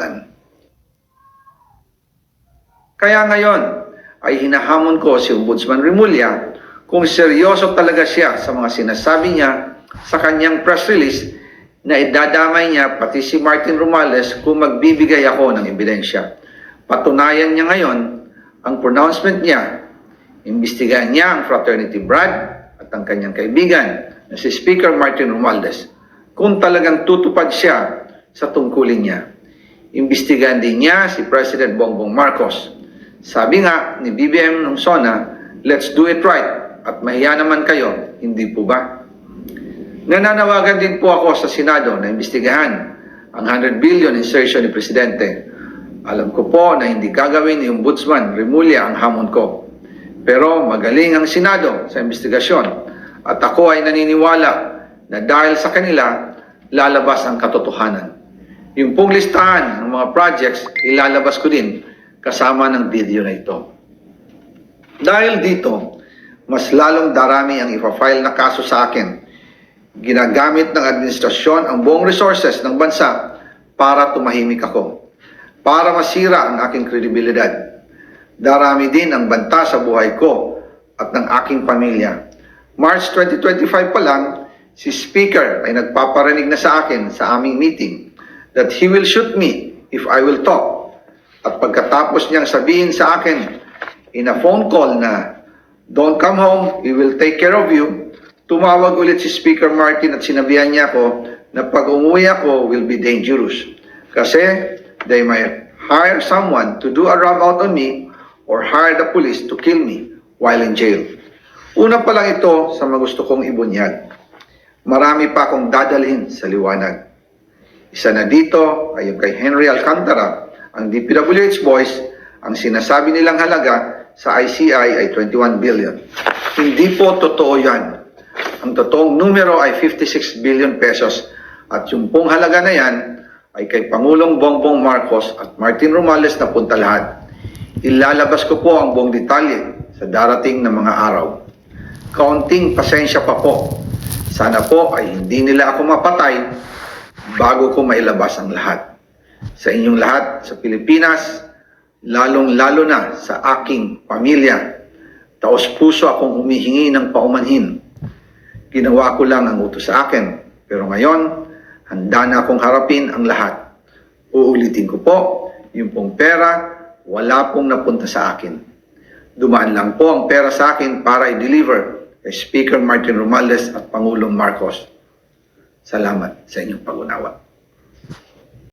pangalan. Kaya ngayon ay hinahamon ko si Ombudsman Remulla kung seryoso talaga siya sa mga sinasabi niya sa kanyang press release na idadamay niya pati si Martin Romualdez kung magbibigay ako ng ebidensya. Patunayan niya ngayon ang pronouncement niya. Imbestigahan niya ang fraternity Brad at ang kanyang kaibigan na si Speaker Martin Romualdez kung talagang tutupad siya sa tungkulin niya. Imbestigahan din niya si President Bongbong Marcos. Sabi nga ni BBM nung SONA, let's do it right at mahiya naman kayo, hindi po ba? Nananawagan din po ako sa Senado na imbestigahan ang 100 billion insertion ni Presidente. Alam ko po na hindi gagawin ni Ombudsman Remulla ang hamon ko. Pero magaling ang Senado sa investigasyon at ako ay naniniwala na dahil sa kanila, lalabas ang katotohanan. Yung pong listahan ng mga projects, ilalabas ko din kasama ng video na ito. Dahil dito, mas lalong darami ang ipafile na kaso sa akin. Ginagamit ng administrasyon ang buong resources ng bansa para tumahimik ako, para masira ang aking kredibilidad. Darami din ang banta sa buhay ko at ng aking pamilya. March 2025 pa lang, si Speaker ay nagpaparinig na sa akin sa aming meeting that he will shoot me if I will talk. At pagkatapos niyang sabihin sa akin in a phone call na don't come home, we will take care of you, tumawag ulit si Speaker Martin at sinabihan niya ako na pag umuwi ako will be dangerous. Kasi they might hire someone to do a rub out on me or hire the police to kill me while in jail. Una pa lang ito sa mga gusto kong ibunyag. Marami pa akong dadalhin sa liwanag. Isa na dito ay yung kay Henry Alcantara, ang DPWH boys, ang sinasabi nilang halaga sa ICI ay 21 billion. Hindi po totoo yan. Ang totoong numero ay 56 billion pesos at yung pong halaga na yan ay kay Pangulong Bongbong Marcos at Martin Romualdez na punta lahat. Ilalabas ko po ang buong detalye sa darating na mga araw. Kaunting pasensya pa po. Sana po ay hindi nila ako mapatay bago ko mailabas ang lahat. Sa inyong lahat sa Pilipinas, lalong-lalo na sa aking pamilya, taos-puso akong humihingi ng paumanhin. Ginawa ko lang ang utos sa akin, pero ngayon, handa na akong harapin ang lahat. Uulitin ko po, yung pong pera, wala pong napunta sa akin. Dumaan lang po ang pera sa akin para i-deliver kay Speaker Martin Romualdez at Pangulong Marcos. Salamat sa inyong pag-unawa.